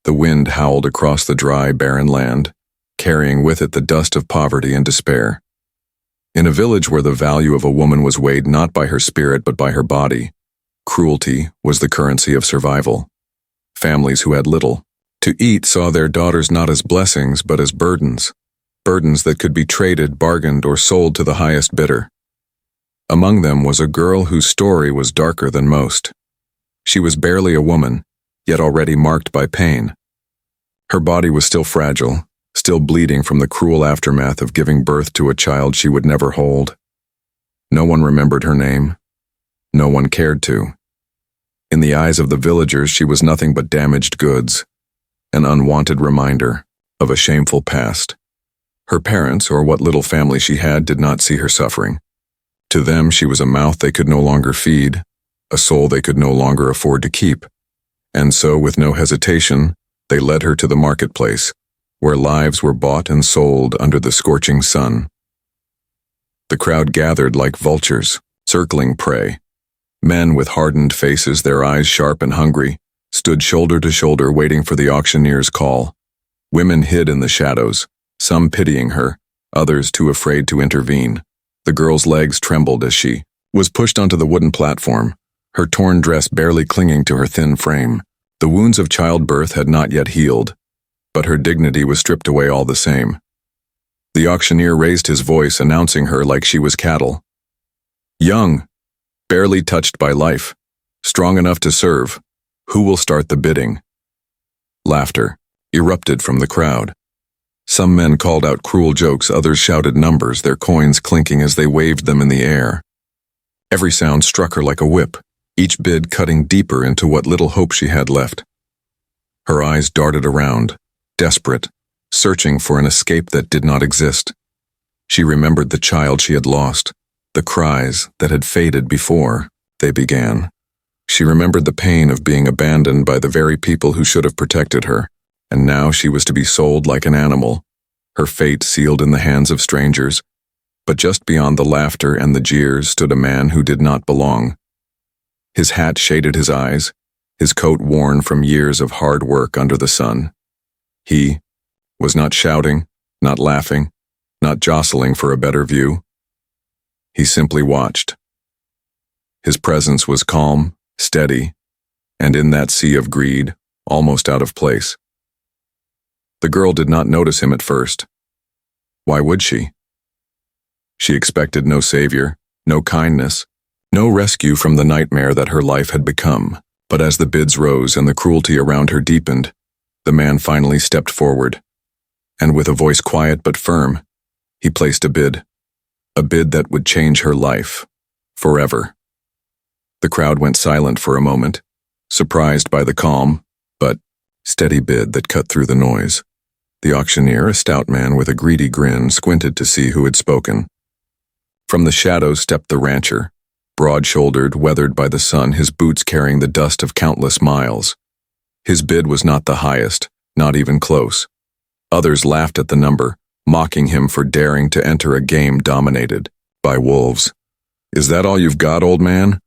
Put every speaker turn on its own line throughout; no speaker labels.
The wind howled across the dry, barren land, carrying with it the dust of poverty and despair. In a village where the value of a woman was weighed not by her spirit but by her body, cruelty was the currency of survival. Families who had little to eat saw their daughters not as blessings but as burdens, burdens that could be traded, bargained, or sold to the highest bidder. Among them was a girl whose story was darker than most. She was barely a woman, yet already marked by pain. Her body was still fragile, still bleeding from the cruel aftermath of giving birth to a child she would never hold. No one remembered her name. No one cared to. In the eyes of the villagers, she was nothing but damaged goods, an unwanted reminder of a shameful past. Her parents, or what little family she had, did not see her suffering. To them, she was a mouth they could no longer feed, a soul they could no longer afford to keep. And so, with no hesitation, they led her to the marketplace, where lives were bought and sold under the scorching sun. The crowd gathered like vultures, circling prey. Men with hardened faces, their eyes sharp and hungry, stood shoulder to shoulder waiting for the auctioneer's call. Women hid in the shadows, some pitying her, others too afraid to intervene. The girl's legs trembled as she was pushed onto the wooden platform, her torn dress barely clinging to her thin frame. The wounds of childbirth had not yet healed, but her dignity was stripped away all the same. The auctioneer raised his voice, announcing her like she was cattle. Young, barely touched by life, strong enough to serve, who will start the bidding? Laughter erupted from the crowd. Some men called out cruel jokes, others shouted numbers, their coins clinking as they waved them in the air. Every sound struck her like a whip, each bid cutting deeper into what little hope she had left. Her eyes darted around, desperate, searching for an escape that did not exist. She remembered the child she had lost, the cries that had faded before they began. She remembered the pain of being abandoned by the very people who should have protected her, and now she was to be sold like an animal, her fate sealed in the hands of strangers. But just beyond the laughter and the jeers stood a man who did not belong. His hat shaded his eyes, his coat worn from years of hard work under the sun. He was not shouting, not laughing, not jostling for a better view. He simply watched. His presence was calm, steady, and in that sea of greed, almost out of place. The girl did not notice him at first. Why would she? She expected no savior, no kindness, no rescue from the nightmare that her life had become. But as the bids rose and the cruelty around her deepened, the man finally stepped forward, and with a voice quiet but firm, he placed a bid that would change her life, forever. The crowd went silent for a moment, surprised by the calm, but steady bid that cut through the noise. The auctioneer, a stout man with a greedy grin, squinted to see who had spoken. From the shadows stepped the rancher, broad-shouldered, weathered by the sun, his boots carrying the dust of countless miles. His bid was not the highest, not even close. Others laughed at the number, mocking him for daring to enter a game dominated by wolves. "Is that all you've got, old man?"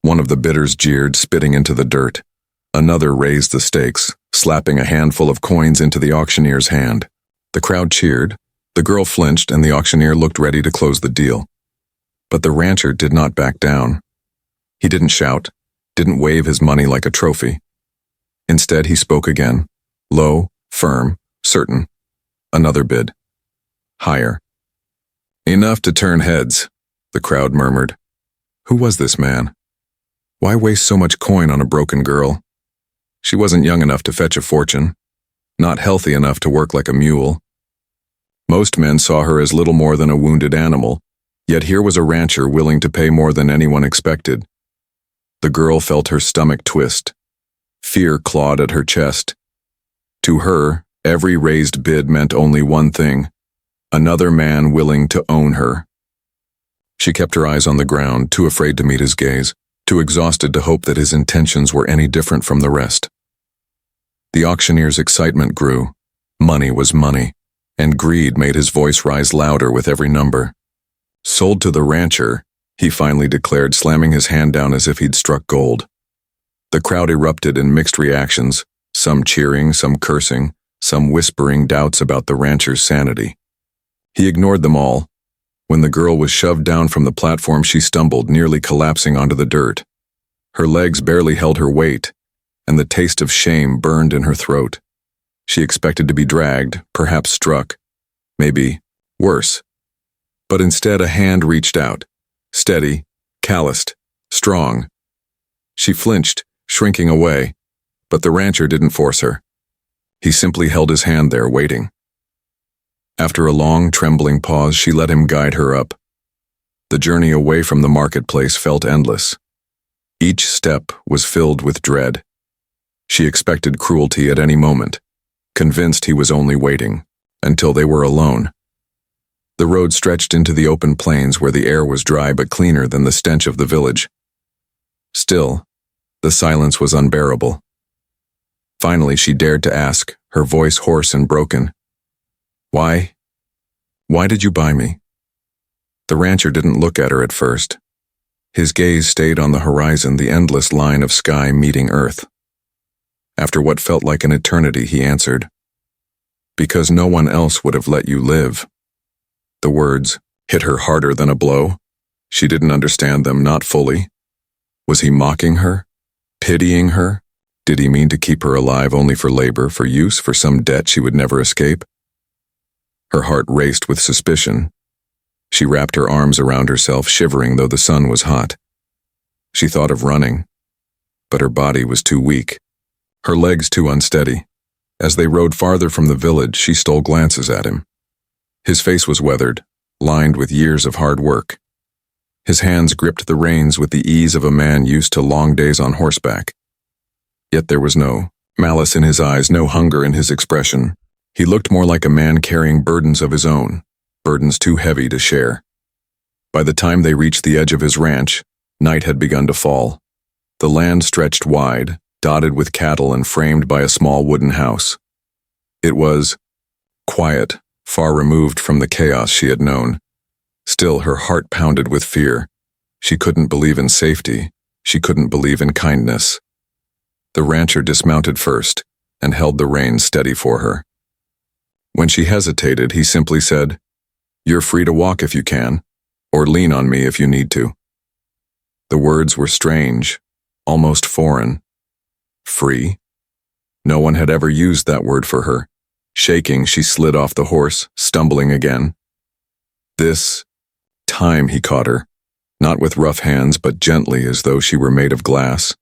One of the bidders jeered, spitting into the dirt. Another raised the stakes, slapping a handful of coins into the auctioneer's hand. The crowd cheered, the girl flinched, and the auctioneer looked ready to close the deal. But the rancher did not back down. He didn't shout, didn't wave his money like a trophy. Instead, he spoke again, low, firm, certain. Another bid. Higher. "Enough to turn heads," the crowd murmured. Who was this man? Why waste so much coin on a broken girl? She wasn't young enough to fetch a fortune, not healthy enough to work like a mule. Most men saw her as little more than a wounded animal, yet here was a rancher willing to pay more than anyone expected. The girl felt her stomach twist. Fear clawed at her chest. To her, every raised bid meant only one thing: another man willing to own her. She kept her eyes on the ground, too afraid to meet his gaze, too exhausted to hope that his intentions were any different from the rest. The auctioneer's excitement grew. Money was money, and greed made his voice rise louder with every number. "Sold to the rancher," he finally declared, slamming his hand down as if he'd struck gold. The crowd erupted in mixed reactions, some cheering, some cursing, some whispering doubts about the rancher's sanity. He ignored them all. When the girl was shoved down from the platform, she stumbled, nearly collapsing onto the dirt. Her legs barely held her weight, and the taste of shame burned in her throat. She expected to be dragged, perhaps struck, maybe worse. But instead a hand reached out, steady, calloused, strong. She flinched, shrinking away, but the rancher didn't force her. He simply held his hand there, waiting. After a long, trembling pause, she let him guide her up. The journey away from the marketplace felt endless. Each step was filled with dread. She expected cruelty at any moment, convinced he was only waiting, until they were alone. The road stretched into the open plains where the air was dry but cleaner than the stench of the village. Still, the silence was unbearable. Finally, she dared to ask, her voice hoarse and broken. Why did you buy me? The rancher didn't look at her at first. His gaze stayed on the horizon, the endless line of sky meeting earth. After what felt like an eternity, he answered, "Because no one else would have let you live." The words hit her harder than a blow. She didn't understand them, not fully. Was he mocking her? Pitying her? Did he mean to keep her alive only for labor, for use, for some debt she would never escape? Her heart raced with suspicion. She wrapped her arms around herself, shivering though the sun was hot. She thought of running, but her body was too weak, her legs too unsteady. As they rode farther from the village, she stole glances at him. His face was weathered, lined with years of hard work. His hands gripped the reins with the ease of a man used to long days on horseback. Yet there was no malice in his eyes, no hunger in his expression. He looked more like a man carrying burdens of his own, burdens too heavy to share. By the time they reached the edge of his ranch, night had begun to fall. The land stretched wide, dotted with cattle and framed by a small wooden house. It was quiet, far removed from the chaos she had known. Still, her heart pounded with fear. She couldn't believe in safety. She couldn't believe in kindness. The rancher dismounted first and held the reins steady for her. When she hesitated, he simply said, "You're free to walk if you can, or lean on me if you need to." The words were strange, almost foreign. Free? No one had ever used that word for her. Shaking, she slid off the horse, stumbling again. This time he caught her, not with rough hands, but gently as though she were made of glass.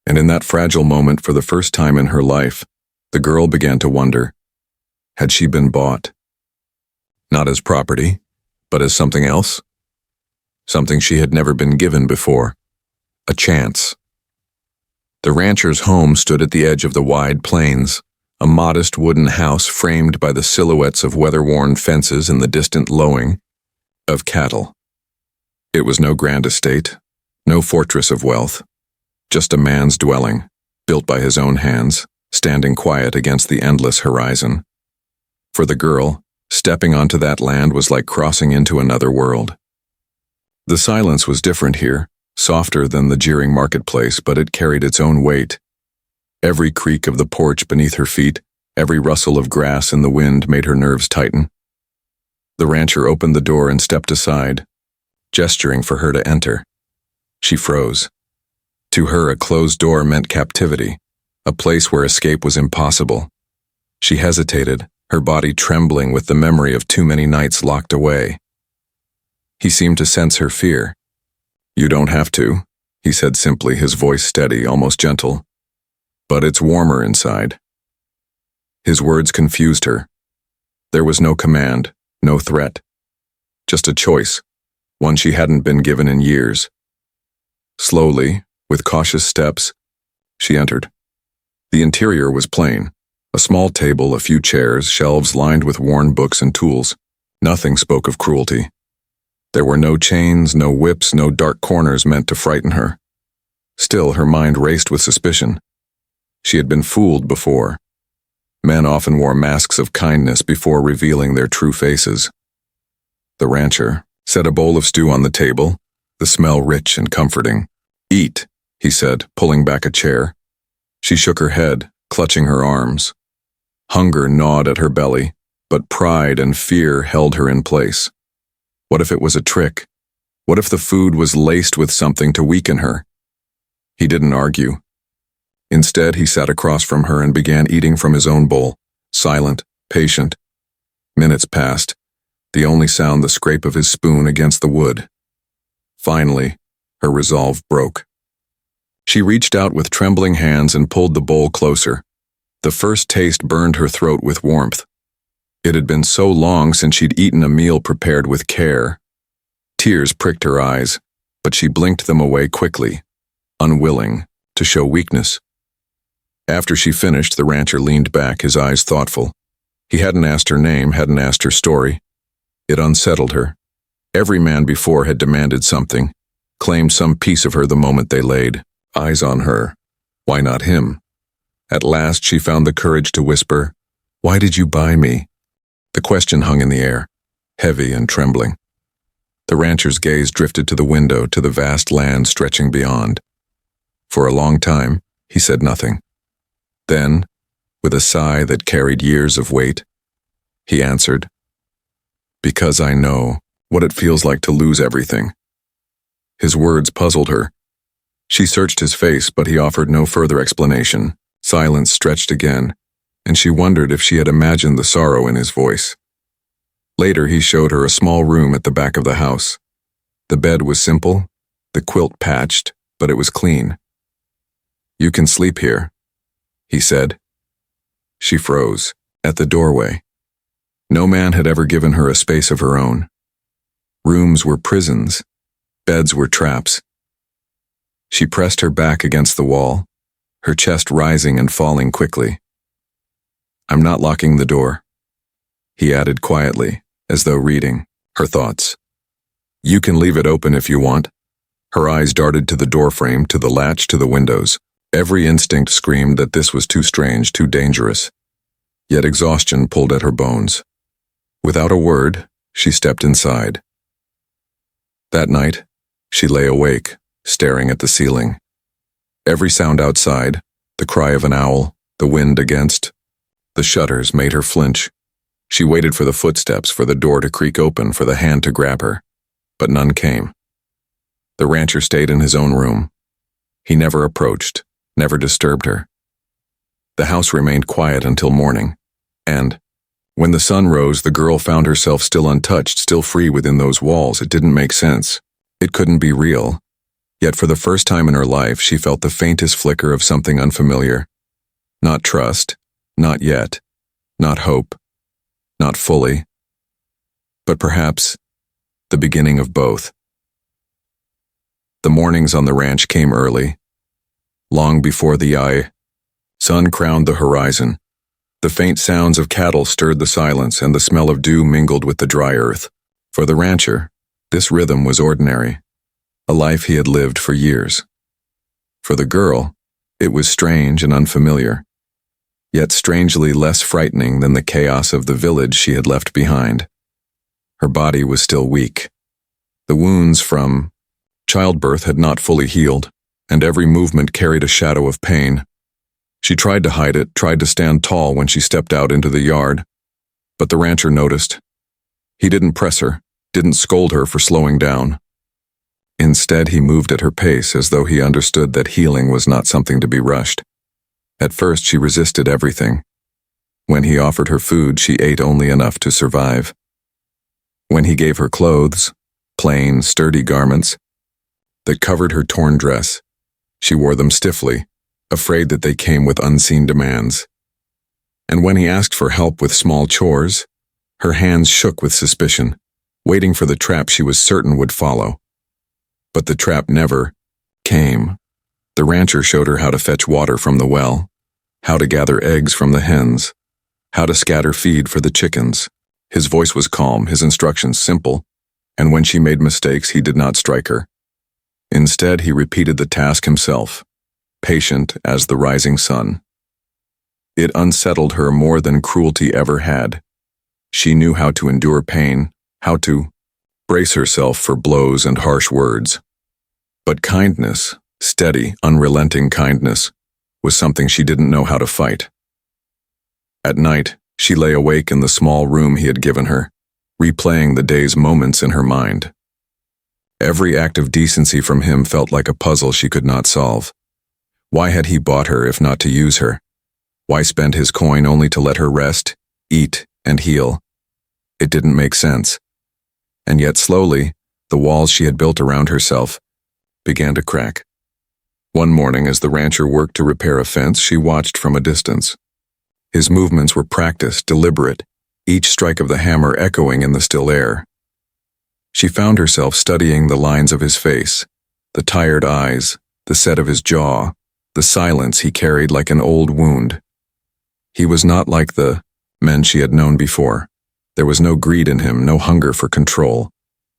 And in that fragile moment, for the first time in her life, the girl began to wonder, had she been bought? Not as property, but as something else? Something she had never been given before. A chance. The rancher's home stood at the edge of the wide plains, a modest wooden house framed by the silhouettes of weather-worn fences and the distant lowing of cattle. It was no grand estate, no fortress of wealth, just a man's dwelling, built by his own hands, standing quiet against the endless horizon. For the girl, stepping onto that land was like crossing into another world. The silence was different here, softer than the jeering marketplace, but it carried its own weight. Every creak of the porch beneath her feet, every rustle of grass in the wind made her nerves tighten. The rancher opened the door and stepped aside, gesturing for her to enter. She froze. To her, a closed door meant captivity, a place where escape was impossible. She hesitated, her body trembling with the memory of too many nights locked away. He seemed to sense her fear. "You don't have to," he said simply, his voice steady, almost gentle. "But it's warmer inside." His words confused her. There was no command, no threat. Just a choice, one she hadn't been given in years. Slowly, with cautious steps, she entered. The interior was plain. A small table, a few chairs, shelves lined with worn books and tools. Nothing spoke of cruelty. There were no chains, no whips, no dark corners meant to frighten her. Still, her mind raced with suspicion. She had been fooled before. Men often wore masks of kindness before revealing their true faces. The rancher set a bowl of stew on the table, the smell rich and comforting. "Eat," he said, pulling back a chair. She shook her head, clutching her arms. Hunger gnawed at her belly, but pride and fear held her in place. What if it was a trick? What if the food was laced with something to weaken her? He didn't argue. Instead, he sat across from her and began eating from his own bowl, silent, patient. Minutes passed, the only sound the scrape of his spoon against the wood. Finally, her resolve broke. She reached out with trembling hands and pulled the bowl closer. The first taste burned her throat with warmth. It had been so long since she'd eaten a meal prepared with care. Tears pricked her eyes, but she blinked them away quickly, unwilling to show weakness. After she finished, the rancher leaned back, his eyes thoughtful. He hadn't asked her name, hadn't asked her story. It unsettled her. Every man before had demanded something, claimed some piece of her the moment they laid eyes on her. Why not him? At last she found the courage to whisper, "Why did you buy me?" The question hung in the air, heavy and trembling. The rancher's gaze drifted to the window, to the vast land stretching beyond. For a long time, he said nothing. Then, with a sigh that carried years of weight, he answered, "Because I know what it feels like to lose everything." His words puzzled her. She searched his face, but he offered no further explanation. Silence stretched again, and she wondered if she had imagined the sorrow in his voice. Later, he showed her a small room at the back of the house. The bed was simple, the quilt patched, but it was clean. "You can sleep here," he said. She froze, at the doorway. No man had ever given her a space of her own. Rooms were prisons, beds were traps. She pressed her back against the wall, her chest rising and falling quickly. "I'm not locking the door," he added quietly, as though reading her thoughts. "You can leave it open if you want." Her eyes darted to the doorframe, to the latch, to the windows. Every instinct screamed that this was too strange, too dangerous. Yet exhaustion pulled at her bones. Without a word, she stepped inside. That night, she lay awake, staring at the ceiling. Every sound outside, the cry of an owl, the wind against the shutters, made her flinch. She waited for the footsteps, for the door to creak open, for the hand to grab her. But none came. The rancher stayed in his own room. He never approached, never disturbed her. The house remained quiet until morning, and, when the sun rose, the girl found herself still untouched, still free within those walls. It didn't make sense. It couldn't be real. Yet for the first time in her life, she felt the faintest flicker of something unfamiliar. Not trust, not yet, not hope, not fully, but perhaps the beginning of both. The mornings on the ranch came early, long before the sun crowned the horizon. The faint sounds of cattle stirred the silence, and the smell of dew mingled with the dry earth. For the rancher, this rhythm was ordinary, a life he had lived for years. For the girl, it was strange and unfamiliar, yet strangely less frightening than the chaos of the village she had left behind. Her body was still weak. The wounds from childbirth had not fully healed, and every movement carried a shadow of pain. She tried to hide it, tried to stand tall when she stepped out into the yard, but the rancher noticed. He didn't press her, didn't scold her for slowing down. Instead, he moved at her pace, as though he understood that healing was not something to be rushed. At first, she resisted everything. When he offered her food, she ate only enough to survive. When he gave her clothes, plain, sturdy garments that covered her torn dress, she wore them stiffly, afraid that they came with unseen demands. And when he asked for help with small chores, her hands shook with suspicion, waiting for the trap she was certain would follow. But the trap never came. The rancher showed her how to fetch water from the well, how to gather eggs from the hens, how to scatter feed for the chickens. His voice was calm, his instructions simple, and when she made mistakes, he did not strike her. Instead, he repeated the task himself, patient as the rising sun. It unsettled her more than cruelty ever had. She knew how to endure pain, how to brace herself for blows and harsh words. But kindness, steady, unrelenting kindness, was something she didn't know how to fight. At night, she lay awake in the small room he had given her, replaying the day's moments in her mind. Every act of decency from him felt like a puzzle she could not solve. Why had he bought her if not to use her? Why spend his coin only to let her rest, eat, and heal? It didn't make sense. And yet slowly, the walls she had built around herself began to crack. One morning, as the rancher worked to repair a fence, she watched from a distance. His movements were practiced, deliberate, each strike of the hammer echoing in the still air. She found herself studying the lines of his face, the tired eyes, the set of his jaw, the silence he carried like an old wound. He was not like the men she had known before. There was no greed in him, no hunger for control.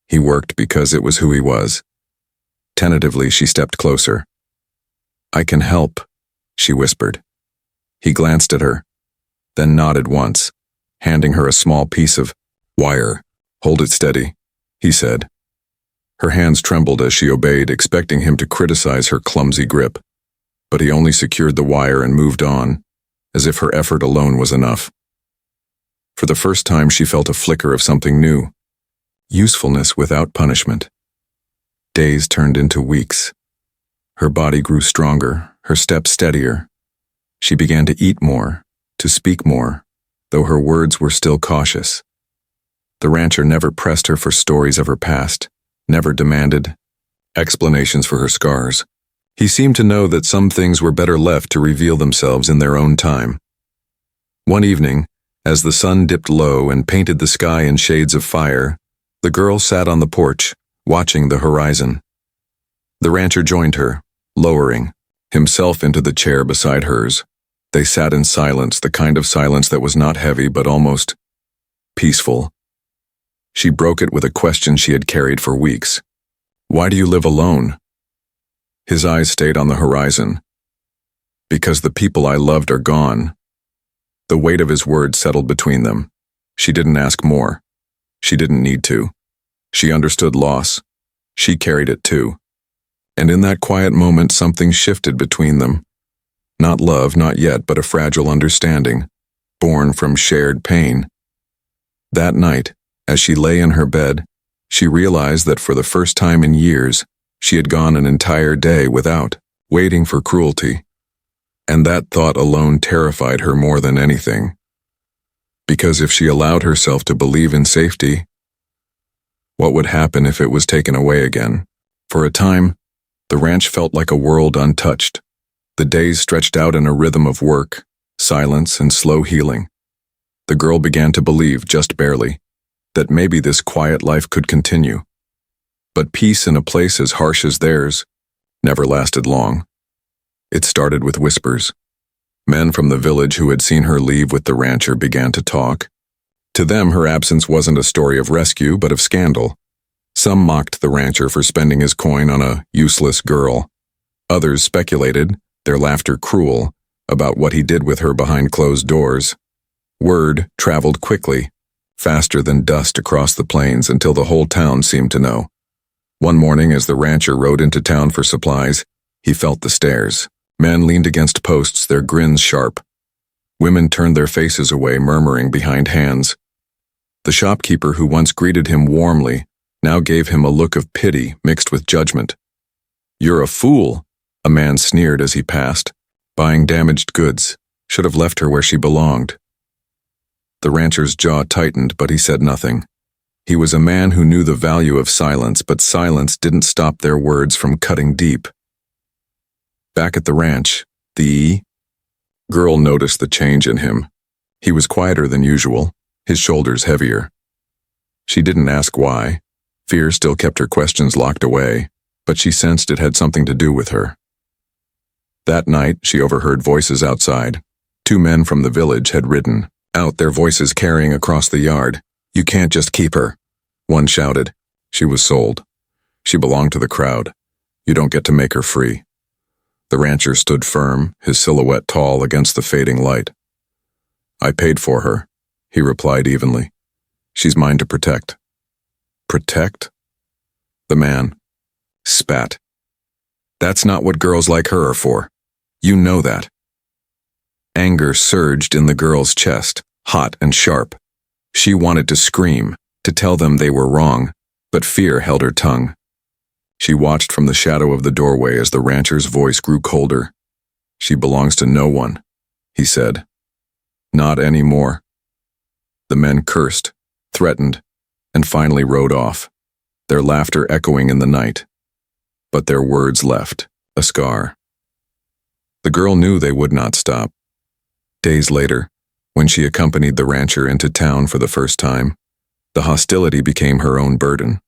He worked because it was who he was. Tentatively, she stepped closer. "I can help," she whispered. He glanced at her, then nodded once, handing her a small piece of wire. "Hold it steady," he said. Her hands trembled as she obeyed, expecting him to criticize her clumsy grip. But he only secured the wire and moved on, as if her effort alone was enough. For the first time, she felt a flicker of something new. Usefulness without punishment. Days turned into weeks. Her body grew stronger, her steps steadier. She began to eat more, to speak more, though her words were still cautious. The rancher never pressed her for stories of her past, never demanded explanations for her scars. He seemed to know that some things were better left to reveal themselves in their own time. One evening, as the sun dipped low and painted the sky in shades of fire, the girl sat on the porch, watching the horizon. The rancher joined her, lowering himself into the chair beside hers. They sat in silence, the kind of silence that was not heavy but almost peaceful. She broke it with a question she had carried for weeks. "Why do you live alone?" His eyes stayed on the horizon. "Because the people I loved are gone." The weight of his words settled between them. She didn't ask more. She didn't need to. She understood loss. She carried it too. And in that quiet moment, something shifted between them. Not love, not yet, but a fragile understanding, born from shared pain. That night, as she lay in her bed, she realized that for the first time in years, she had gone an entire day without waiting for cruelty. And that thought alone terrified her more than anything. Because if she allowed herself to believe in safety, what would happen if it was taken away again? For a time, the ranch felt like a world untouched. The days stretched out in a rhythm of work, silence, and slow healing. The girl began to believe, just barely, that maybe this quiet life could continue. But peace in a place as harsh as theirs never lasted long. It started with whispers. Men from the village who had seen her leave with the rancher began to talk. To them, her absence wasn't a story of rescue, but of scandal. Some mocked the rancher for spending his coin on a useless girl. Others speculated, their laughter cruel, about what he did with her behind closed doors. Word traveled quickly, faster than dust across the plains, until the whole town seemed to know. One morning, as the rancher rode into town for supplies, he felt the stares. Men leaned against posts, their grins sharp. Women turned their faces away, murmuring behind hands. The shopkeeper who once greeted him warmly now gave him a look of pity mixed with judgment. "You're a fool," a man sneered as he passed. "Buying damaged goods. Should have left her where she belonged." The rancher's jaw tightened, but he said nothing. He was a man who knew the value of silence, but silence didn't stop their words from cutting deep. Back at the ranch, the girl noticed the change in him. He was quieter than usual, his shoulders heavier. She didn't ask why. Fear still kept her questions locked away, but she sensed it had something to do with her. That night, she overheard voices outside. 2 men from the village had ridden out, their voices carrying across the yard. "You can't just keep her," one shouted. She was sold. She belonged to the crowd. You don't get to make her free. The rancher stood firm, his silhouette tall against the fading light. "I paid for her," he replied evenly. "She's mine to protect." "Protect?" The man spat. "That's not what girls like her are for. You know that." Anger surged in the girl's chest, hot and sharp. She wanted to scream, to tell them they were wrong, but fear held her tongue. She watched from the shadow of the doorway as the rancher's voice grew colder. "She belongs to no one," he said. "Not anymore." The men cursed, threatened, and finally rode off, their laughter echoing in the night. But their words left a scar. The girl knew they would not stop. Days later, when she accompanied the rancher into town for the first time, the hostility became her own burden.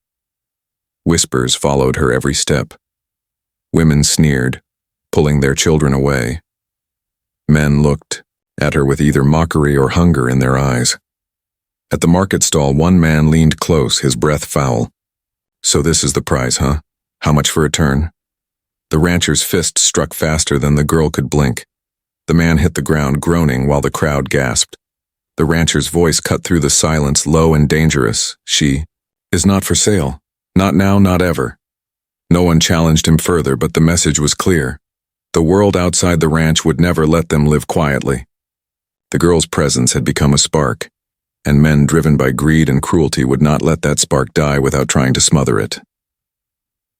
Whispers followed her every step. Women sneered, pulling their children away. Men looked at her with either mockery or hunger in their eyes. At the market stall, one man leaned close, his breath foul. "So this is the prize, huh? How much for a turn?" The rancher's fist struck faster than the girl could blink. The man hit the ground, groaning, while the crowd gasped. The rancher's voice cut through the silence, low and dangerous. "She is not for sale. Not now, not ever." No one challenged him further, but the message was clear. The world outside the ranch would never let them live quietly. The girl's presence had become a spark, and men driven by greed and cruelty would not let that spark die without trying to smother it.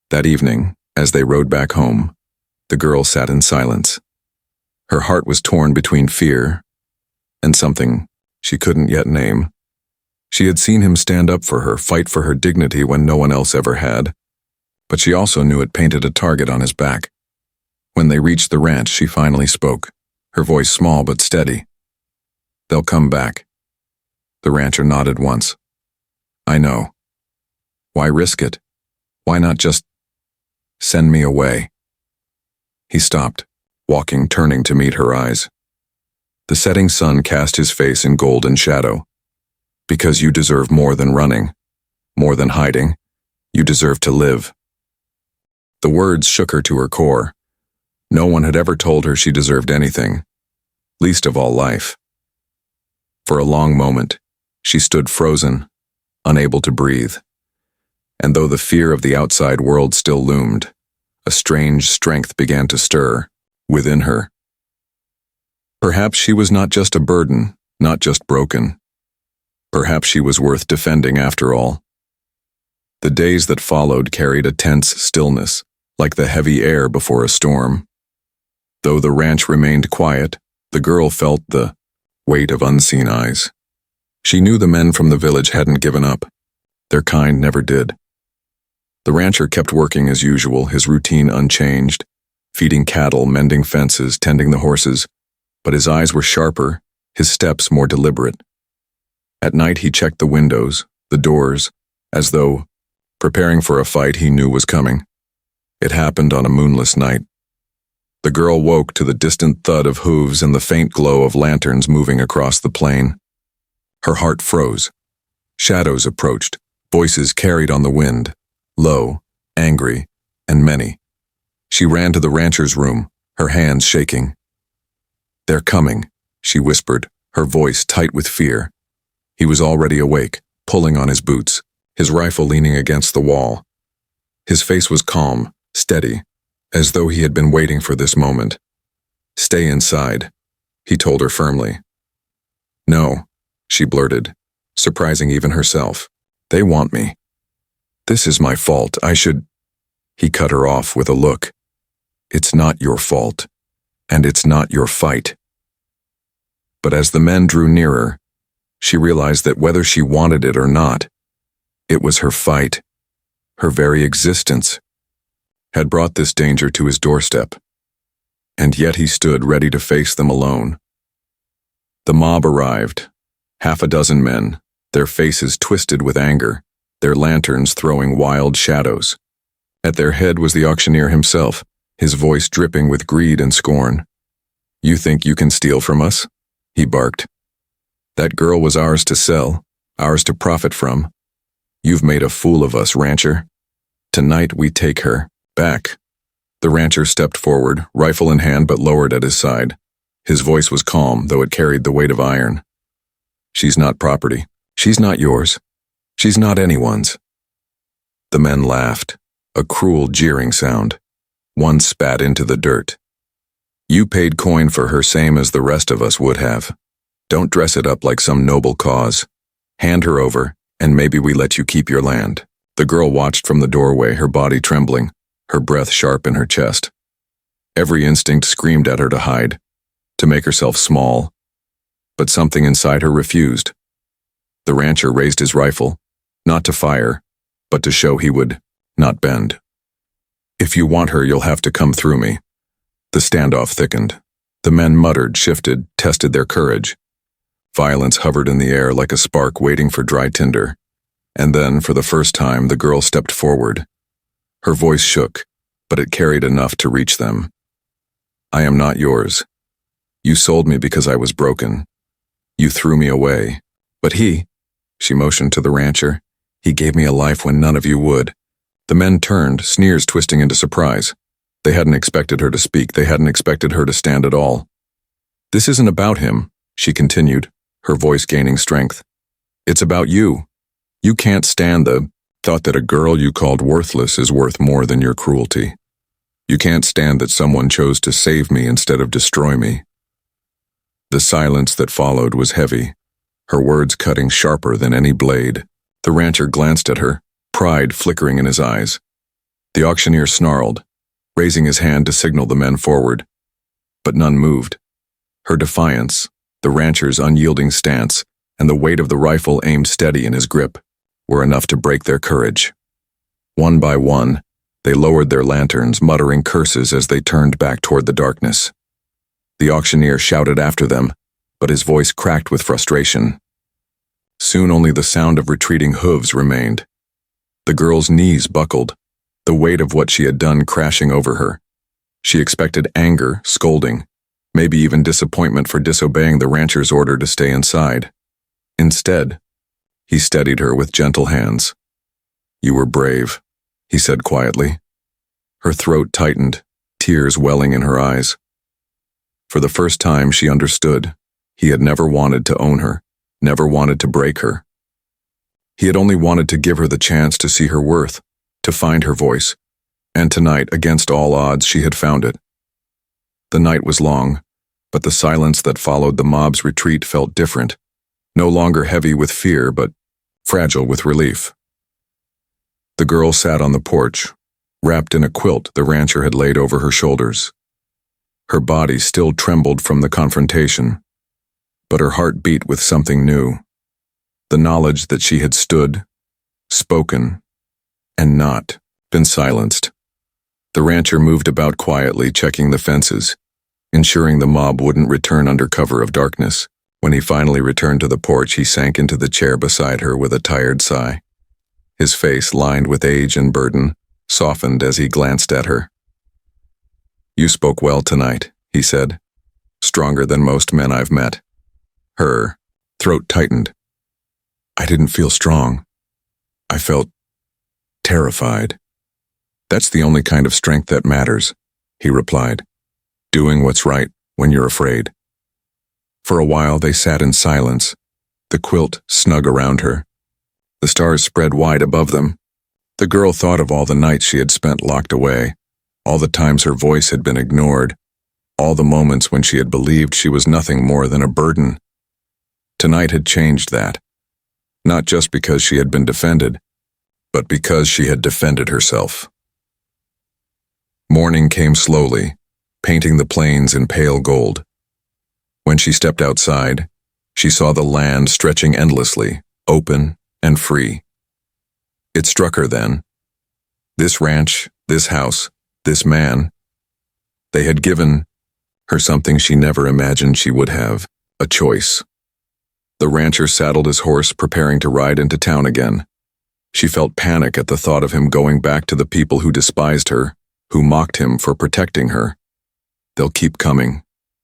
That evening, as they rode back home, the girl sat in silence. Her heart was torn between fear and something she couldn't yet name. She had seen him stand up for her, fight for her dignity when no one else ever had, but she also knew it painted a target on his back. When they reached the ranch, she finally spoke, her voice small but steady. "They'll come back." The rancher nodded once. "I know. Why risk it? Why not just send me away?" He stopped, walking, turning to meet her eyes. The setting sun cast his face in golden shadow. "Because you deserve more than running, more than hiding. You deserve to live." The words shook her to her core. No one had ever told her she deserved anything, least of all life. For a long moment, she stood frozen, unable to breathe. And though the fear of the outside world still loomed, a strange strength began to stir within her. Perhaps she was not just a burden, not just broken. Perhaps she was worth defending after all. The days that followed carried a tense stillness, like the heavy air before a storm. Though the ranch remained quiet, the girl felt the weight of unseen eyes. She knew the men from the village hadn't given up. Their kind never did. The rancher kept working as usual, his routine unchanged, feeding cattle, mending fences, tending the horses, but his eyes were sharper, his steps more deliberate. At night he checked the windows, the doors, as though preparing for a fight he knew was coming. It happened on a moonless night. The girl woke to the distant thud of hooves and the faint glow of lanterns moving across the plain. Her heart froze. Shadows approached, voices carried on the wind, low, angry, and many. She ran to the rancher's room, her hands shaking. "They're coming," she whispered, her voice tight with fear. He was already awake, pulling on his boots, his rifle leaning against the wall. His face was calm, steady, as though he had been waiting for this moment. "Stay inside," he told her firmly. "No," she blurted, surprising even herself. "They want me. This is my fault. I should—" He cut her off with a look. "It's not your fault, and it's not your fight." But as the men drew nearer, she realized that whether she wanted it or not, it was her fight, her very existence, had brought this danger to his doorstep. And yet he stood ready to face them alone. The mob arrived, half a dozen men, their faces twisted with anger, their lanterns throwing wild shadows. At their head was the auctioneer himself, his voice dripping with greed and scorn. "You think you can steal from us?" he barked. "That girl was ours to sell, ours to profit from. You've made a fool of us, rancher. Tonight we take her back." The rancher stepped forward, rifle in hand but lowered at his side. His voice was calm, though it carried the weight of iron. "She's not property. She's not yours. She's not anyone's." The men laughed, a cruel, jeering sound. One spat into the dirt. You paid coin for her same as the rest of us would have. Don't dress it up like some noble cause. Hand her over, and maybe we let you keep your land." The girl watched from the doorway, her body trembling, her breath sharp in her chest. Every instinct screamed at her to hide, to make herself small, but something inside her refused. The rancher raised his rifle, not to fire, but to show he would not bend. "If you want her, you'll have to come through me." The standoff thickened. The men muttered, shifted, tested their courage. Violence hovered in the air like a spark waiting for dry tinder. And then, for the first time, the girl stepped forward. Her voice shook, but it carried enough to reach them. "I am not yours. You sold me because I was broken. You threw me away. But he," she motioned to the rancher, "he gave me a life when none of you would." The men turned, sneers twisting into surprise. They hadn't expected her to speak. They hadn't expected her to stand at all. "This isn't about him," she continued, her voice gaining strength. "It's about you. You can't stand the thought that a girl you called worthless is worth more than your cruelty. You can't stand that someone chose to save me instead of destroy me." The silence that followed was heavy, her words cutting sharper than any blade. The rancher glanced at her, pride flickering in his eyes. The auctioneer snarled, raising his hand to signal the men forward. But none moved. Her defiance, the rancher's unyielding stance, and the weight of the rifle aimed steady in his grip were enough to break their courage. One by one, they lowered their lanterns, muttering curses as they turned back toward the darkness. The auctioneer shouted after them, but his voice cracked with frustration. Soon only the sound of retreating hooves remained. The girl's knees buckled, the weight of what she had done crashing over her. She expected anger, scolding, maybe even disappointment for disobeying the rancher's order to stay inside. Instead, he steadied her with gentle hands. "You were brave," he said quietly. Her throat tightened, tears welling in her eyes. For the first time, she understood. He had never wanted to own her, never wanted to break her. He had only wanted to give her the chance to see her worth, to find her voice, and tonight, against all odds, she had found it. The night was long, but the silence that followed the mob's retreat felt different, no longer heavy with fear, but fragile with relief. The girl sat on the porch, wrapped in a quilt the rancher had laid over her shoulders. Her body still trembled from the confrontation, but her heart beat with something new. The knowledge that she had stood, spoken, and not been silenced. The rancher moved about quietly, checking the fences, ensuring the mob wouldn't return under cover of darkness. When he finally returned to the porch, he sank into the chair beside her with a tired sigh. His face, lined with age and burden, softened as he glanced at her. "You spoke well tonight," he said, "stronger than most men I've met." Her throat tightened. "I didn't feel strong. I felt terrified." "That's the only kind of strength that matters," he replied. "Doing what's right when you're afraid." For a while they sat in silence, the quilt snug around her. The stars spread wide above them. The girl thought of all the nights she had spent locked away, all the times her voice had been ignored, all the moments when she had believed she was nothing more than a burden. Tonight had changed that, not just because she had been defended, but because she had defended herself. Morning came slowly, painting the plains in pale gold. When she stepped outside, she saw the land stretching endlessly, open and free. It struck her then. This ranch, this house, this man, they had given her something she never imagined she would have, a choice. The rancher saddled his horse, preparing to ride into town again. She felt panic at the thought of him going back to the people who despised her, who mocked him for protecting her. "They'll keep coming,"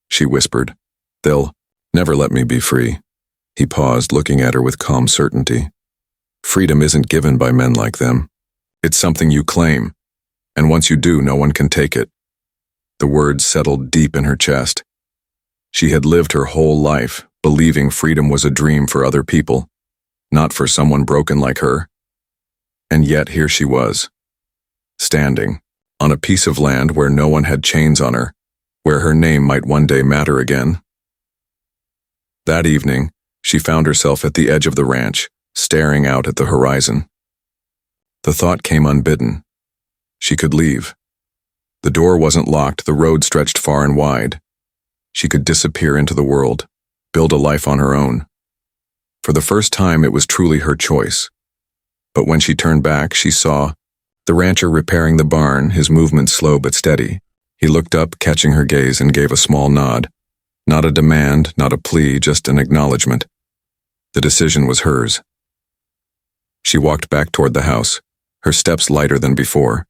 she whispered. "They'll never let me be free." He paused, looking at her with calm certainty. "Freedom isn't given by men like them. It's something you claim, and once you do, no one can take it." The words settled deep in her chest. She had lived her whole life believing freedom was a dream for other people, not for someone broken like her. And yet here she was, standing on a piece of land where no one had chains on her, where her name might one day matter again. That evening, she found herself at the edge of the ranch, staring out at the horizon. The thought came unbidden. She could leave. The door wasn't locked, the road stretched far and wide. She could disappear into the world, build a life on her own. For the first time, it was truly her choice. But when she turned back, she saw the rancher repairing the barn, his movements slow but steady. He looked up, catching her gaze, and gave a small nod. Not a demand, not a plea, just an acknowledgement. The decision was hers. She walked back toward the house, her steps lighter than before.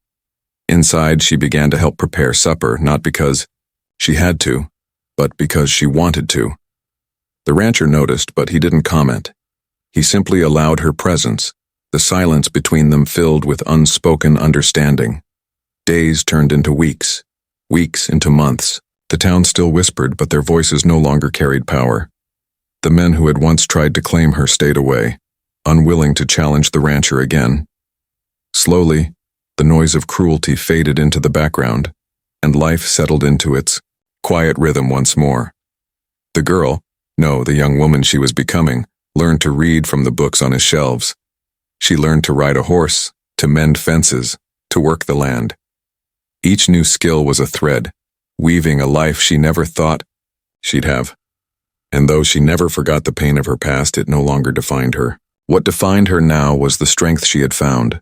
Inside, she began to help prepare supper, not because she had to, but because she wanted to. The rancher noticed, but he didn't comment. He simply allowed her presence, the silence between them filled with unspoken understanding. Days turned into weeks, weeks into months. The town still whispered, but their voices no longer carried power. The men who had once tried to claim her stayed away, unwilling to challenge the rancher again. Slowly, the noise of cruelty faded into the background, and life settled into its quiet rhythm once more. The girl, no, the young woman she was becoming, learned to read from the books on his shelves. She learned to ride a horse, to mend fences, to work the land. Each new skill was a thread, weaving a life she never thought she'd have. And though she never forgot the pain of her past, it no longer defined her. What defined her now was the strength she had found,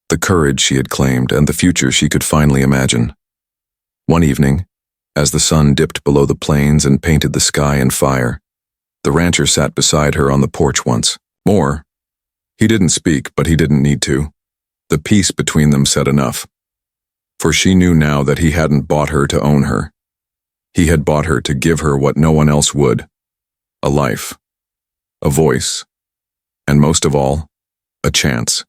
the courage she had claimed, and the future she could finally imagine. One evening, as the sun dipped below the plains and painted the sky in fire, the rancher sat beside her on the porch once more. He didn't speak, but he didn't need to. The peace between them said enough. For she knew now that he hadn't bought her to own her. He had bought her to give her what no one else would: a life, a voice, and most of all, a chance.